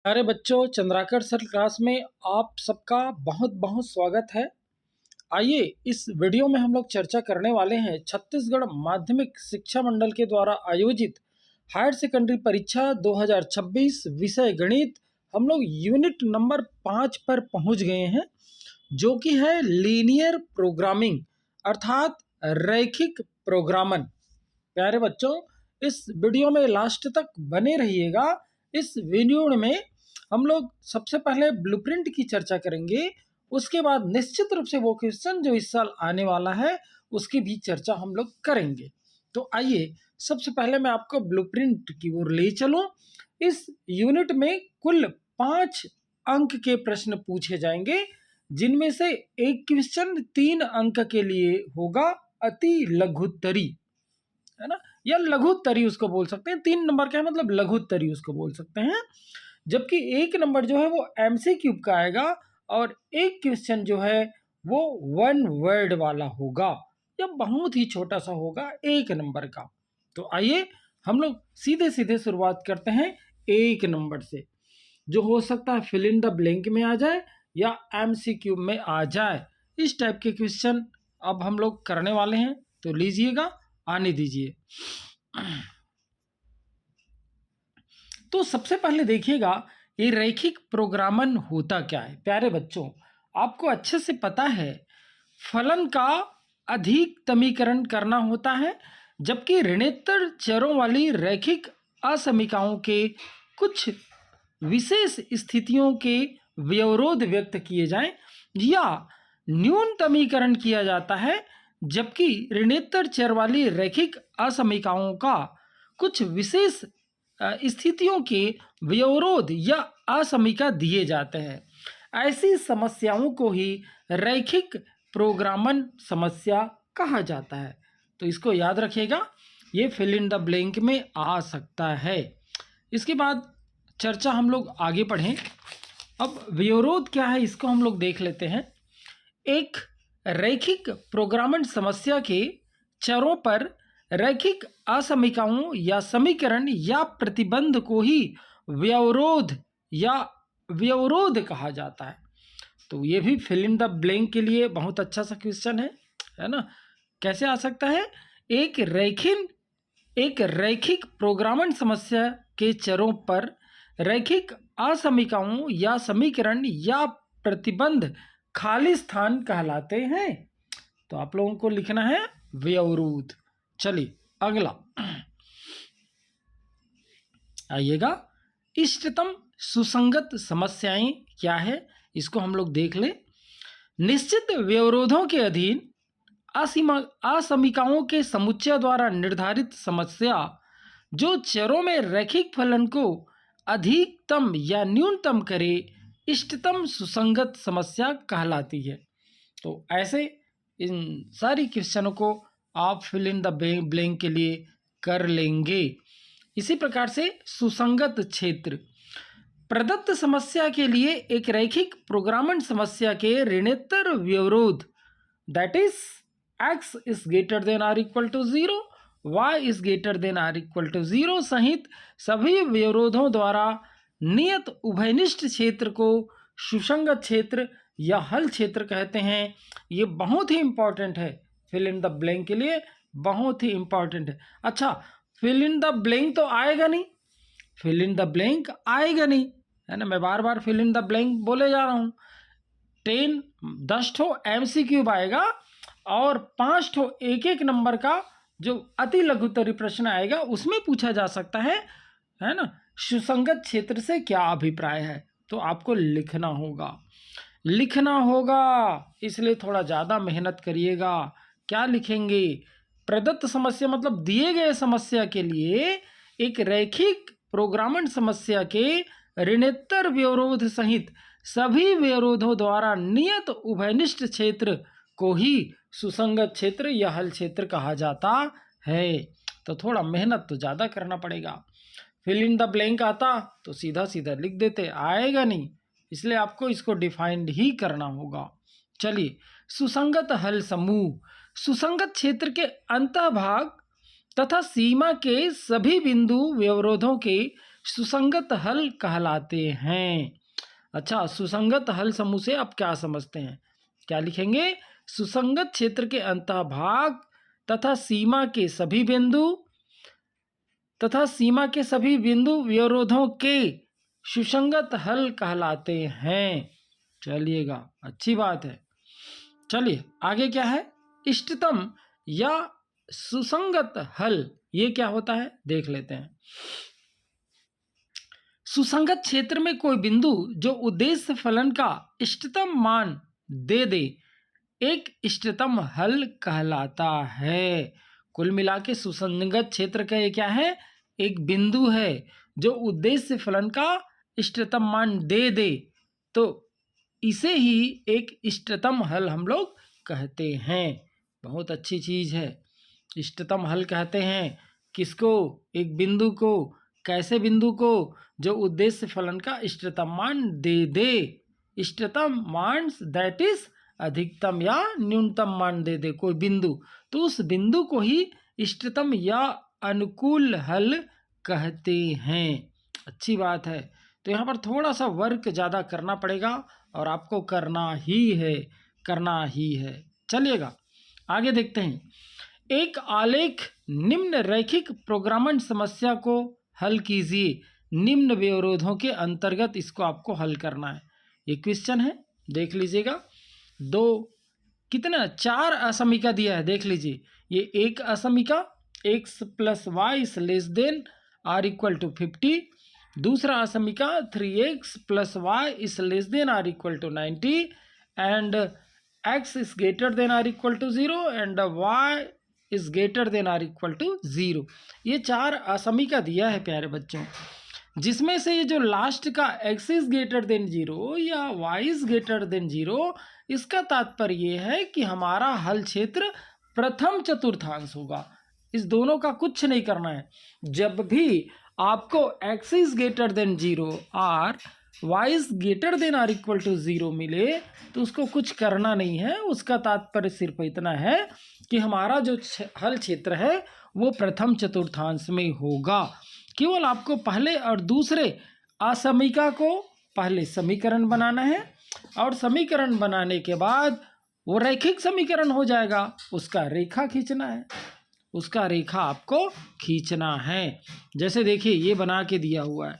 प्यारे बच्चों, Chandrakar sir class में आप सबका बहुत बहुत स्वागत है। आइए इस वीडियो में हम लोग चर्चा करने वाले हैं छत्तीसगढ़ माध्यमिक शिक्षा मंडल के द्वारा आयोजित हायर सेकेंडरी परीक्षा 2026 विषय गणित। हम लोग यूनिट नंबर 5 पर पहुंच गए हैं, जो कि है लीनियर प्रोग्रामिंग अर्थात रैखिक प्रोग्रामन। प्यारे बच्चों, इस वीडियो में लास्ट तक बने रहिएगा। इस वीडियो में हम लोग सबसे पहले ब्लूप्रिंट की चर्चा करेंगे, उसके बाद निश्चित रूप से वो क्वेश्चन जो इस साल आने वाला है उसकी भी चर्चा हम लोग करेंगे। तो आइए सबसे पहले मैं आपको ब्लूप्रिंट की ओर ले चलूं। इस यूनिट में कुल 5 अंक के प्रश्न पूछे जाएंगे, जिनमें से एक क्वेश्चन 3 अंक के लिए होगा, अति लघुत्तरी, है ना, या लघुत्तरी उसको बोल सकते हैं। 3 नंबर का है मतलब लघुत्तरी उसको बोल सकते हैं। जबकि एक नंबर जो है वो MCQ का आएगा और एक क्वेश्चन जो है वो 1 वर्ड वाला होगा या बहुत ही छोटा सा होगा, 1 नंबर का। तो आइए हम लोग सीधे सीधे शुरुआत करते हैं 1 नंबर से, जो हो सकता है फिल इन द ब्लैंक में आ जाए या MCQ में आ जाए। इस टाइप के क्वेश्चन अब हम लोग करने वाले हैं, तो लीजिएगा, आने दीजिए। तो सबसे पहले देखिएगा ये रैखिक प्रोग्रामन होता क्या है। प्यारे बच्चों, आपको अच्छे से पता है फलन का अधिकतमीकरण करना होता है, जबकि ऋणोत्तर चरों वाली रैखिक असमीकाओं के कुछ विशेष स्थितियों के व्यवरोध व्यक्त किए जाएं या न्यूनतमीकरण किया जाता है, जबकि ऋणोत्तर चर वाली रैखिक असमीकाओं का कुछ विशेष स्थितियों के व्यवरोध या असमीका दिए जाते हैं। ऐसी समस्याओं को ही रैखिक प्रोग्रामन समस्या कहा जाता है। तो इसको याद रखिएगा, ये फिल इन द ब्लैंक में आ सकता है। इसके बाद चर्चा हम लोग आगे बढ़ें। अब व्यवरोध क्या है इसको हम लोग देख लेते हैं। एक रैखिक प्रोग्रामन समस्या के चरों पर रैखिक असमीकाओं या समीकरण या प्रतिबंध को ही व्यवरोध या व्यवरोध कहा जाता है। तो ये भी फिल इन द ब्लैंक के लिए बहुत अच्छा सा क्वेश्चन है ना। कैसे आ सकता है? एक रैखिक प्रोग्रामन समस्या के चरों पर रैखिक असमीकाओं या समीकरण या प्रतिबंध खाली स्थान कहलाते हैं। तो आप लोगों को लिखना है व्यवरोध। चलिए अगला आइएगा, इष्टतम सुसंगत समस्याएं क्या है इसको हम लोग देख लें। निश्चित व्यवरोधों के अधीन असमीकाओं के समुच्चय द्वारा निर्धारित समस्या जो चरों में रैखिक फलन को अधिकतम या न्यूनतम करे, इष्टतम सुसंगत समस्या कहलाती है। तो ऐसे इन सारी क्वेश्चनों को आप फिल इन द ब्लैंक के लिए कर लेंगे। इसी प्रकार से सुसंगत क्षेत्र प्रदत्त समस्या के लिए एक रैखिक प्रोग्रामन समस्या के ऋणोत्तर व्यवरोध, that is x is greater than or equal to 0, y is greater than or equal to 0 सहित सभी व्यवरोधों द्वारा नियत उभयनिष्ठ क्षेत्र को सुसंगत क्षेत्र या हल क्षेत्र कहते हैं। ये बहुत ही इंपॉर्टेंट है, फिल इन द ब्लैंक के लिए बहुत ही इंपॉर्टेंट है। अच्छा, फिल इन द ब्लैंक तो आएगा नहीं, फिल इन द ब्लैंक आएगा नहीं, है ना। मैं बार बार फिल इन द ब्लैंक बोले जा रहा हूँ। 10 ठो MCQ आएगा और 5 ठो एक एक नंबर का जो अति लघुत्तरी प्रश्न आएगा उसमें पूछा जा सकता है ना। सुसंगत क्षेत्र से क्या अभिप्राय है, तो आपको लिखना होगा, इसलिए थोड़ा ज़्यादा मेहनत करिएगा। क्या लिखेंगे? प्रदत्त समस्या मतलब दिए गए समस्या के लिए एक रैखिक प्रोग्रामन समस्या के ऋणोत्तर व्यवरोध सहित सभी व्यवरोधों द्वारा नियत उभयनिष्ठ क्षेत्र को ही सुसंगत क्षेत्र या हल क्षेत्र कहा जाता है। तो थोड़ा मेहनत तो ज़्यादा करना पड़ेगा। फिल इन द ब्लैंक आता तो सीधा सीधा लिख देते, आएगा नहीं, इसलिए आपको इसको डिफाइंड ही करना होगा। चलिए, सुसंगत हल समूह सुसंगत क्षेत्र के अंतःभाग तथा सीमा के सभी बिंदु व्यवरोधों के सुसंगत हल कहलाते हैं। अच्छा, सुसंगत हल समूह से आप क्या समझते हैं? क्या लिखेंगे? सुसंगत क्षेत्र के अंतःभाग तथा सीमा के सभी बिंदु विरोधों के सुसंगत हल कहलाते हैं। चलिएगा, अच्छी बात है। चलिए आगे क्या है? इष्टतम या सुसंगत हल, ये क्या होता है देख लेते हैं। सुसंगत क्षेत्र में कोई बिंदु जो उद्देश्य फलन का इष्टतम मान दे दे एक इष्टतम हल कहलाता है। कुल मिला के सुसंगत क्षेत्र का ये क्या है? एक बिंदु है जो उद्देश्य फलन का इष्टतम मान दे दे, तो इसे ही एक इष्टतम हल हम लोग कहते हैं। बहुत अच्छी चीज है, इष्टतम हल कहते हैं किसको? एक बिंदु को। कैसे बिंदु को? जो उद्देश्य फलन का इष्टतम मान दे दे। इष्टतम मान दैट इज अधिकतम या न्यूनतम मान दे दे कोई बिंदु, तो उस बिंदु को ही इष्टतम या अनुकूल हल कहते हैं। अच्छी बात है। तो यहाँ पर थोड़ा सा वर्क ज़्यादा करना पड़ेगा और आपको करना ही है। चलिएगा आगे देखते हैं। एक आलेख निम्न रैखिक प्रोग्रामन समस्या को हल कीजिए। निम्न विरोधों के अंतर्गत इसको आपको हल करना है। ये क्वेश्चन है, देख लीजिएगा। चार असमीका दिया है, देख लीजिए। ये एक असमीका x + y ≤ 50। दूसरा असमीका 3x + y ≤ 90 and x > 0 and y > 0। ये चार असमीका दिया है प्यारे बच्चों, जिसमें से ये जो लास्ट का x > 0 या y > 0, इसका तात्पर्य ये है कि हमारा हल क्षेत्र प्रथम चतुर्थांश होगा। इस दोनों का कुछ नहीं करना है। जब भी आपको x > 0 और y > 0 मिले तो उसको कुछ करना नहीं है। उसका तात्पर्य सिर्फ इतना है कि हमारा जो हल क्षेत्र है वो प्रथम चतुर्थांश में होगा। केवल आपको पहले और दूसरे असमीका को पहले समीकरण बनाना है और समीकरण बनाने के बाद वो रैखिक समीकरण हो जाएगा। उसका रेखा खींचना है, उसका रेखा आपको खींचना है। जैसे देखिए ये बना के दिया हुआ है।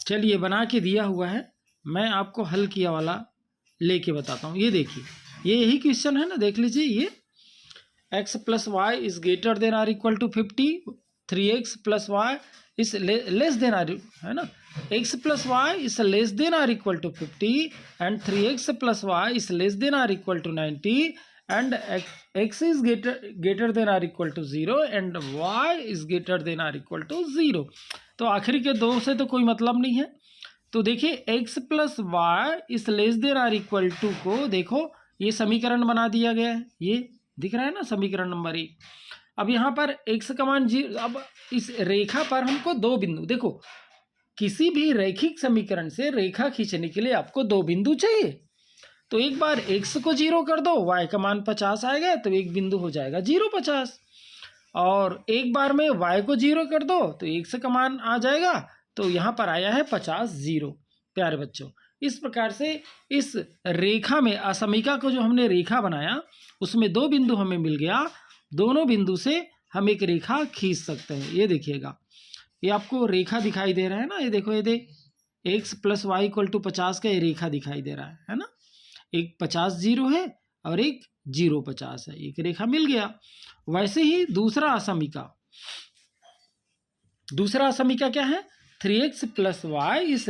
चलिए बना के दिया हुआ है, मैं आपको हल किया वाला लेके बताता हूँ। ये देखिए, ये यही क्वेश्चन है ना, देख लीजिए। ये x + y > 50, 3x + y less than है ना, x + y ≤ 50 and 3x + y ≤ 90 and x > 0 and y > 0। तो आखिरी के दो से तो कोई मतलब नहीं है। तो देखिए x + y ≤ को देखो, ये समीकरण बना दिया गया है। ये दिख रहा है ना, समीकरण नंबर 1। अब यहाँ पर x का मान 0। अब इस रेखा पर हमको दो बिंदु, देखो किसी भी रैखिक समीकरण से रेखा खींचने के लिए आपको दो बिंदु चाहिए। तो एक बार x को 0 कर दो, y का मान 50 आएगा, तो एक बिंदु हो जाएगा 0, 50। और एक बार में y को 0 कर दो तो x का मान आ जाएगा, तो यहाँ पर आया है 50, 0। प्यारे बच्चों, इस प्रकार से इस रेखा में असमीका को जो हमने रेखा बनाया उसमें दो बिंदु हमें मिल गया। दोनों बिंदु से हम एक रेखा खींच सकते हैं। ये देखिएगा, ये आपको रेखा दिखाई दे रहा है ना। ये देखो, ये x + y = 50 का ये रेखा दिखाई दे रहा है ना। एक 50, 0 है और एक 0, 50 है। एक रेखा मिल गया। वैसे ही दूसरा असमीका क्या है? 3x + y ≤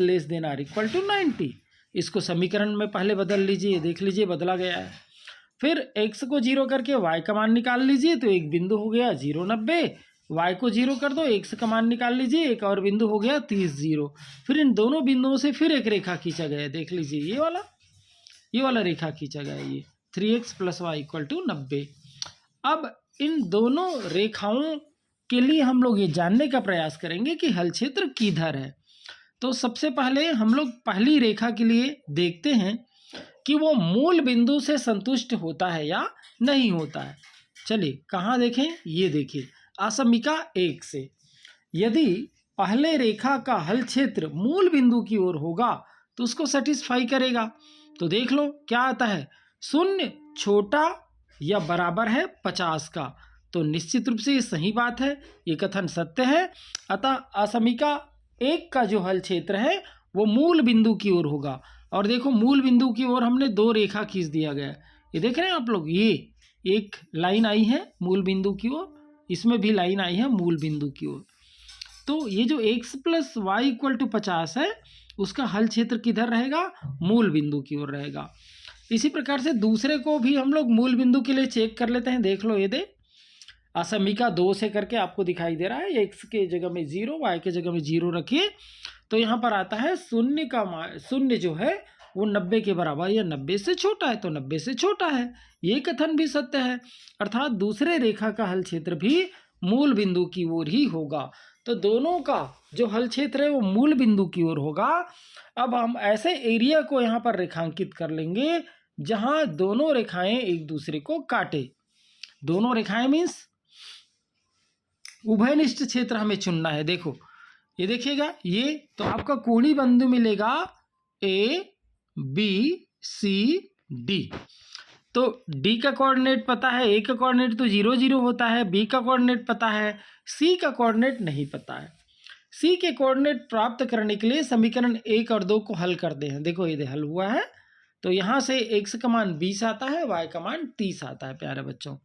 90। इसको समीकरण में पहले बदल लीजिए, देख लीजिए बदला गया है। फिर x को 0 करके y का मान निकाल लीजिए, तो एक बिंदु हो गया 0, 90। y को 0 कर दो, x का मान निकाल लीजिए, एक और बिंदु हो गया 30, 0। फिर इन दोनों बिंदुओं से फिर एक रेखा खींचा गया, देख लीजिए ये वाला रेखा खींचा गया, ये 3x + y = 90। अब इन दोनों रेखाओं के लिए हम लोग ये जानने का प्रयास करेंगे कि हल क्षेत्र किधर है। तो सबसे पहले हम लोग पहली रेखा के लिए देखते हैं कि वो मूल बिंदु से संतुष्ट होता है या नहीं होता है। चलिए कहाँ देखें? ये देखिए असमीका 1 से। यदि पहले रेखा का हल क्षेत्र मूल बिंदु की ओर होगा तो उसको सेटिस्फाई करेगा। तो देख लो क्या आता है, शून्य छोटा या बराबर है 50 का। तो निश्चित रूप से ये सही बात है, ये कथन सत्य है। अतः असमीका एक का जो हल क्षेत्र है वो मूल बिंदु की ओर होगा। और देखो मूल बिंदु की ओर हमने दो रेखा खींच दिया गया है, ये देख रहे हैं आप लोग, ये एक लाइन आई है मूल बिंदु की ओर, इसमें भी लाइन आई है मूल बिंदु की ओर। तो ये जो x plus y equal to 50 है उसका हल क्षेत्र किधर रहेगा, मूल बिंदु की ओर रहेगा। इसी प्रकार से दूसरे को भी हम लोग मूल बिंदु के लिए चेक कर लेते हैं। देख लो ये दे असमीका 2 से करके आपको दिखाई दे रहा है, x के जगह में 0 y के जगह में 0 रखिए तो यहाँ पर आता है शून्य का शून्य जो है वो 90 के बराबर या 90 से छोटा है, तो 90 से छोटा है, ये कथन भी सत्य है। अर्थात दूसरे रेखा का हल क्षेत्र भी मूल बिंदु की ओर ही होगा। तो दोनों का जो हल क्षेत्र है वो मूल बिंदु की ओर होगा। अब हम ऐसे एरिया को यहाँ पर रेखांकित कर लेंगे जहाँ दोनों रेखाएं एक दूसरे को काटे। दोनों रेखाएं मीन्स उभयनिष्ठ क्षेत्र हमें चुनना है। देखो ये देखिएगा, ये तो आपका कोणीय बिंदु मिलेगा ए बी सी डी। तो डी का कोऑर्डिनेट पता है, ए का कोऑर्डिनेट तो 0 0 होता है, बी का कोऑर्डिनेट पता है, सी का कोऑर्डिनेट नहीं पता है। सी के कोऑर्डिनेट प्राप्त करने के लिए समीकरण 1 और 2 को हल करते हैं। देखो ये हल हुआ है, तो यहाँ से x का मान 20 आता है, y का मान 30 आता है प्यारे बच्चों।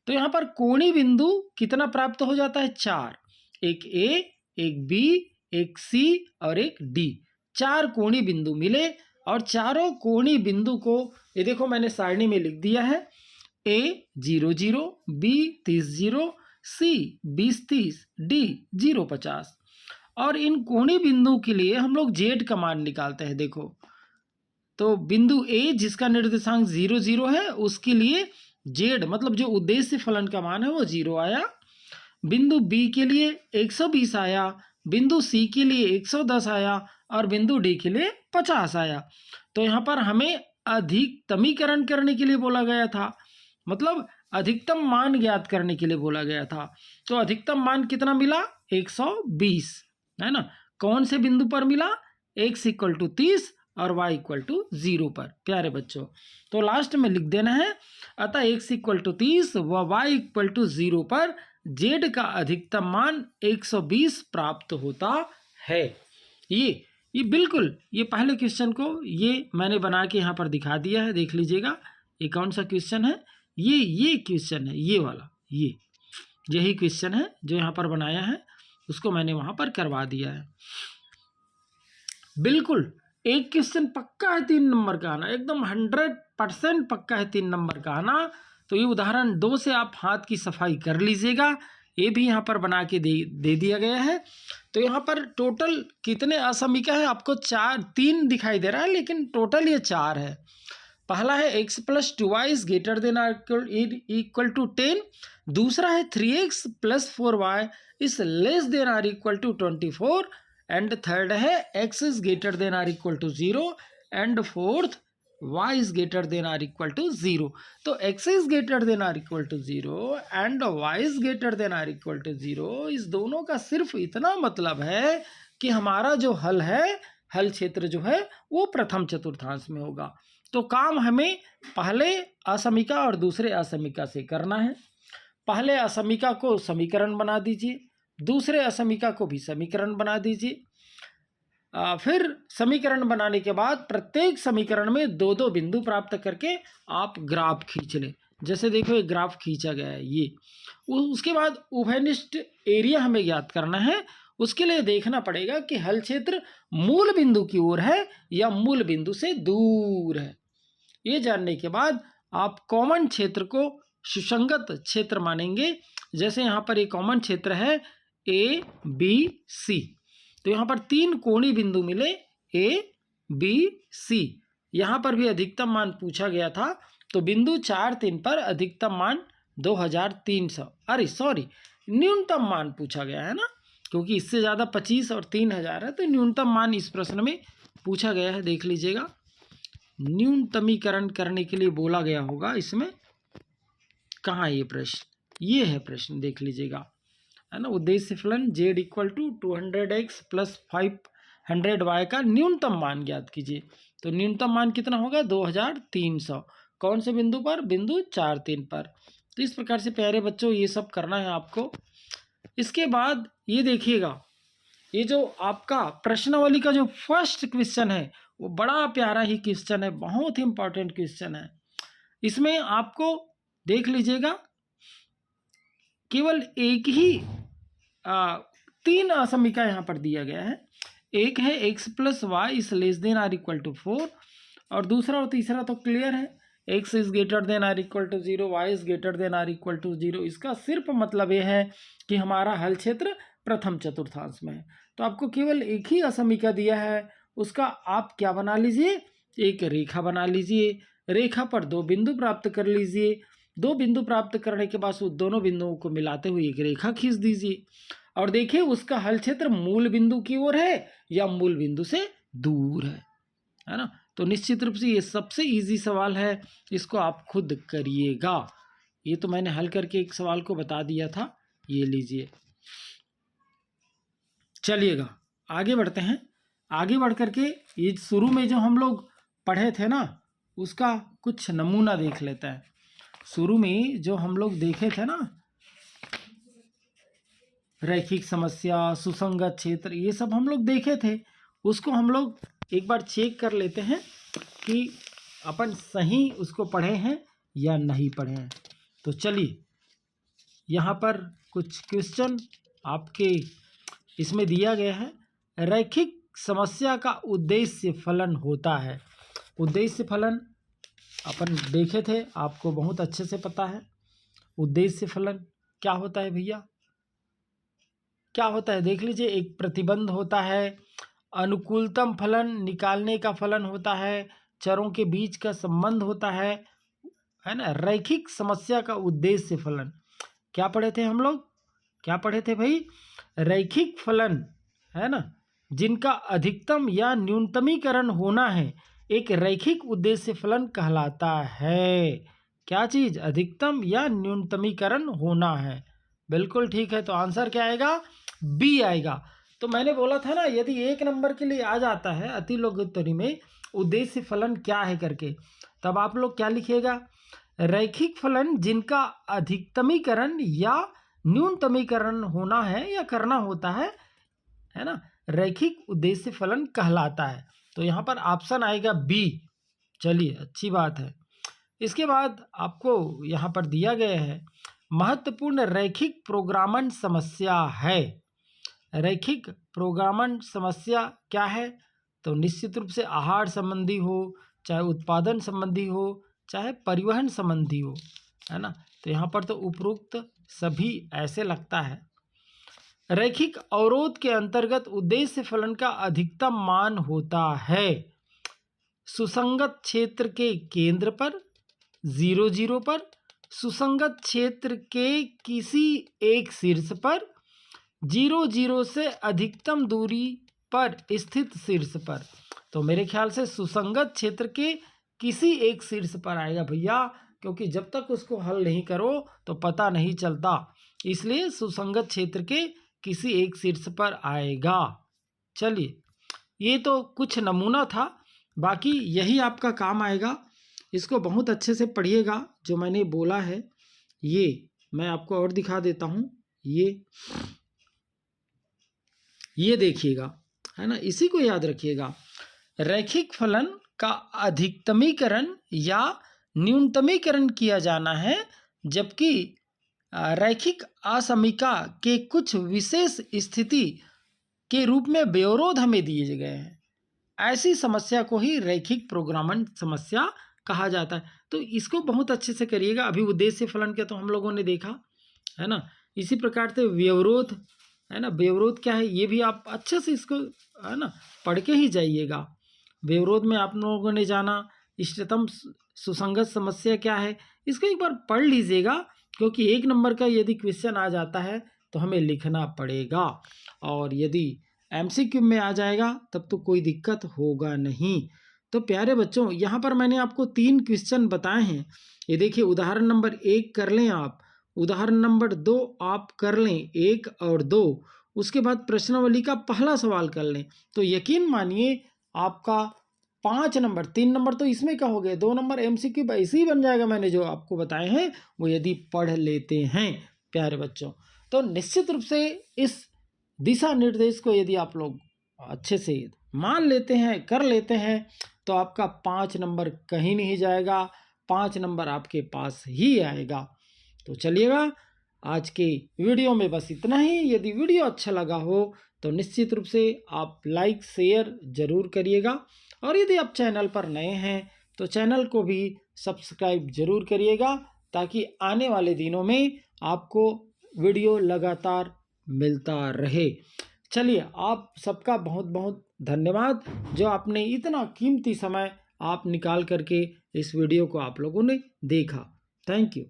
तो यहाँ पर कोणीय बिंदु कितना प्राप्त हो जाता है, 4, एक ए, एक बी, एक सी और एक डी। 4 कोणीय बिंदु मिले और चारों कोणीय बिंदु को ये देखो मैंने सारणी में लिख दिया है, ए 0 0, बी 30 0, सी 20 30, डी 0 50। और इन कोणीय बिंदु के लिए हम लोग जेड का मान निकालते हैं। देखो तो बिंदु ए जिसका निर्देशांक 0 0 है उसके लिए जेड मतलब जो उद्देश्य फलन का मान है वो 0 आया। बिंदु बी के लिए 120 आया, बिंदु सी के लिए 110 आया और बिंदु डी के लिए 50 आया। तो यहाँ पर हमें अधिकतमीकरण करने के लिए बोला गया था, मतलब अधिकतम मान ज्ञात करने के लिए बोला गया था। तो अधिकतम मान कितना मिला, 120 है ना। कौन से बिंदु पर मिला, x इक्वल टू 30 और y इक्वल टू 0 पर प्यारे बच्चों। तो लास्ट में लिख देना है, अतः x इक्वल टू 30 व y इक्वल टू 0 पर z का अधिकतम मान 120 प्राप्त होता है। ये बिल्कुल ये पहले क्वेश्चन को ये मैंने बना के यहाँ पर दिखा दिया है, देख लीजिएगा ये कौन सा क्वेश्चन है, ये क्वेश्चन है, ये वाला, ये यही क्वेश्चन है जो यहाँ पर बनाया है, उसको मैंने वहाँ पर करवा दिया है। बिल्कुल एक क्वेश्चन पक्का है 3 नंबर का आना, एकदम 100% पक्का है 3 नंबर का आना। तो ये उदाहरण 2 से आप हाथ की सफाई कर लीजिएगा, ये भी यहाँ पर बना के दे दिया गया है। तो यहाँ पर टोटल कितने असमीका है, आपको 3 दिखाई दे रहा है लेकिन टोटल ये 4 है। पहला है x plus 2y is greater than equal to 10, दूसरा है 3x plus 4y is less than or equal to 24 and third है x is greater than or equal to 0 and fourth y is greater than or equal to 0। तो x is greater than or equal to 0 and y is greater than or equal to 0, इस दोनों का सिर्फ इतना मतलब है कि हमारा जो हल है, हल क्षेत्र जो है वो प्रथम चतुर्थांश में होगा। तो काम हमें पहले असमीका और दूसरे असमीका से करना है। पहले असमीका को समीकरण बना दीजिए, दूसरे असमीका को भी समीकरण बना दीजिए। फिर समीकरण बनाने के बाद प्रत्येक समीकरण में 2-2 बिंदु प्राप्त करके आप ग्राफ खींच लें। जैसे देखो ये ग्राफ खींचा गया है, ये उसके बाद उभयनिष्ठ एरिया हमें ज्ञात करना है। उसके लिए देखना पड़ेगा कि हल क्षेत्र मूल बिंदु की ओर है या मूल बिंदु से दूर है। ये जानने के बाद आप कॉमन क्षेत्र को सुसंगत क्षेत्र मानेंगे। जैसे यहाँ पर एक कॉमन क्षेत्र है ए बी सी, तो यहाँ पर 3 कोणीय बिंदु मिले ए बी सी। यहाँ पर भी अधिकतम मान पूछा गया था, तो बिंदु 4 3 पर अधिकतम मान 2300, अरे सॉरी न्यूनतम मान पूछा गया है ना, क्योंकि इससे ज़्यादा 25 और 3000 है, तो न्यूनतम मान इस प्रश्न में पूछा गया है। देख लीजिएगा न्यूनतमीकरण करने के लिए बोला गया होगा, इसमें कहाँ ये प्रश्न, ये है प्रश्न, देख लीजिएगा है ना। उद्देश्य फलन z equal to 200x plus 500y का न्यूनतम मान ज्ञात कीजिए। तो न्यूनतम मान कितना होगा 2300। कौन से बिंदु पर? बिंदु 4 3 पर। तो इस प्रकार से प्यारे बच्चों ये सब करना है आपको। इसके बाद ये देखिएगा, ये जो आपका प्रश्नावली का जो फर्स्ट क्वेश्चन है वो बड़ा प्यारा ही क्वेश्चन है, बहुत ही इंपॉर्टेंट क्वेश्चन है। इसमें आपको देख लीजिएगा केवल एक ही 3 समीका यहाँ पर दिया गया है। एक है x plus y is less than or equal to 4, और दूसरा और तीसरा तो क्लियर है, x is greater than or equal to 0, y is greater than or equal to 0। इसका सिर्फ मतलब ये है कि हमारा हल क्षेत्र प्रथम चतुर्थांश में है। तो आपको केवल एक ही असमीका दिया है, उसका आप क्या बना लीजिए, एक रेखा बना लीजिए। रेखा पर 2 बिंदु प्राप्त कर लीजिए। 2 बिंदु प्राप्त करने के बाद उस दोनों बिंदुओं को मिलाते हुए एक रेखा खींच दीजिए और देखिए उसका हल क्षेत्र मूल बिंदु की ओर है या मूल बिंदु से दूर है ना। तो निश्चित रूप से ये सबसे इजी सवाल है, इसको आप खुद करिएगा। ये तो मैंने हल करके एक सवाल को बता दिया था, ये लीजिए। चलिएगा आगे बढ़ते हैं। आगे बढ़ करके ये शुरू में जो हम लोग पढ़े थे ना उसका कुछ नमूना देख लेते हैं। शुरू में जो हम लोग देखे थे ना, रैखिक समस्या, सुसंगत क्षेत्र, ये सब हम लोग देखे थे। उसको हम लोग एक बार चेक कर लेते हैं कि अपन सही उसको पढ़े हैं या नहीं पढ़े हैं। तो चलिए यहाँ पर कुछ क्वेश्चन आपके इसमें दिया गया है। रैखिक समस्या का उद्देश्य फलन होता है। उद्देश्य फलन अपन देखे थे, आपको बहुत अच्छे से पता है। उद्देश्य फलन क्या होता है भैया, क्या होता है देख लीजिए। एक प्रतिबंध होता है, अनुकूलतम फलन निकालने का फलन होता है, चरों के बीच का संबंध होता है ना। रैखिक समस्या का उद्देश्य फलन क्या पढ़े थे हम लोग, क्या पढ़े थे भाई? रैखिक फलन है ना, जिनका अधिकतम या न्यूनतमीकरण होना है, एक रैखिक उद्देश्य फलन कहलाता है। क्या चीज? अधिकतम या न्यूनतमीकरण होना है। बिल्कुल ठीक है। तो आंसर क्या आएगा? बी आएगा। तो मैंने बोला था ना, यदि 1 नंबर के लिए आ जाता है अतिलोकोत्तरी में उद्देश्य फलन क्या है करके, तब आप लोग क्या लिखिएगा? रैखिक फलन जिनका अधिकतमीकरण या न्यूनतमीकरण होना है या करना होता है ना, रैखिक उद्देश्य फलन कहलाता है। तो यहाँ पर ऑप्शन आएगा बी। चलिए अच्छी बात है। इसके बाद आपको यहाँ पर दिया गया है महत्वपूर्ण रैखिक प्रोग्रामन समस्या है। रैखिक प्रोग्रामन समस्या क्या है? तो निश्चित रूप से आहार संबंधी हो, चाहे उत्पादन संबंधी हो, चाहे परिवहन संबंधी हो, है ना। तो यहाँ पर तो उपरोक्त सभी ऐसे लगता है। रैखिक अवरोध के अंतर्गत उद्देश्य फलन का अधिकतम मान होता है सुसंगत क्षेत्र के केंद्र पर 0 0 पर, सुसंगत क्षेत्र के किसी एक शीर्ष पर, 0 0 से अधिकतम दूरी पर स्थित शीर्ष पर। तो मेरे ख्याल से सुसंगत क्षेत्र के किसी एक शीर्ष पर आएगा भैया, क्योंकि जब तक उसको हल नहीं करो तो पता नहीं चलता, इसलिए सुसंगत क्षेत्र के किसी एक शीर्ष पर आएगा। चलिए ये तो कुछ नमूना था, बाकी यही आपका काम आएगा। इसको बहुत अच्छे से पढ़िएगा। जो मैंने बोला है ये मैं आपको और दिखा देता हूँ। ये देखिएगा, है ना, इसी को याद रखिएगा। रैखिक फलन का अधिकतमीकरण या न्यूनतमीकरण किया जाना है, जबकि रैखिक असमीका के कुछ विशेष स्थिति के रूप में व्यवरोध हमें दिए गए हैं। ऐसी समस्या को ही रैखिक प्रोग्रामन समस्या कहा जाता है। तो इसको बहुत अच्छे से करिएगा। अभी उद्देश्य फलन के तो हम लोगों ने देखा, है ना। इसी प्रकार से व्यवरोध, है ना, व्यवरोध क्या है ये भी आप अच्छे से इसको, है ना, पढ़ के ही जाइएगा। व्यवरोध में आप लोगों ने जाना इष्टतम सुसंगत समस्या क्या है, इसको एक बार पढ़ लीजिएगा, क्योंकि 1 नंबर का यदि क्वेश्चन आ जाता है तो हमें लिखना पड़ेगा, और यदि एमसीक्यू में आ जाएगा तब तो कोई दिक्कत होगा नहीं। तो प्यारे बच्चों, यहाँ पर मैंने आपको 3 क्वेश्चन बताए हैं। ये देखिए, उदाहरण नंबर 1 कर लें आप। उदाहरण नंबर 2 आप कर लें 1 और 2, उसके बाद प्रश्नावली का पहला सवाल कर लें, तो यकीन मानिए आपका 5 नंबर, 3 नंबर तो इसमें का हो गए, 2 नंबर एमसीक्यू ऐसे ही बन जाएगा। मैंने जो आपको बताए हैं वो यदि पढ़ लेते हैं प्यारे बच्चों, तो निश्चित रूप से इस दिशा निर्देश को यदि आप लोग अच्छे से मान लेते हैं, कर लेते हैं, तो आपका 5 नंबर कहीं नहीं जाएगा, 5 नंबर आपके पास ही आएगा। तो चलिएगा, आज के वीडियो में बस इतना ही। यदि वीडियो अच्छा लगा हो तो निश्चित रूप से आप लाइक शेयर जरूर करिएगा, और यदि आप चैनल पर नए हैं तो चैनल को भी सब्सक्राइब जरूर करिएगा, ताकि आने वाले दिनों में आपको वीडियो लगातार मिलता रहे। चलिए, आप सबका बहुत बहुत धन्यवाद, जो आपने इतना कीमती समय आप निकाल करके इस वीडियो को आप लोगों ने देखा। Thank you.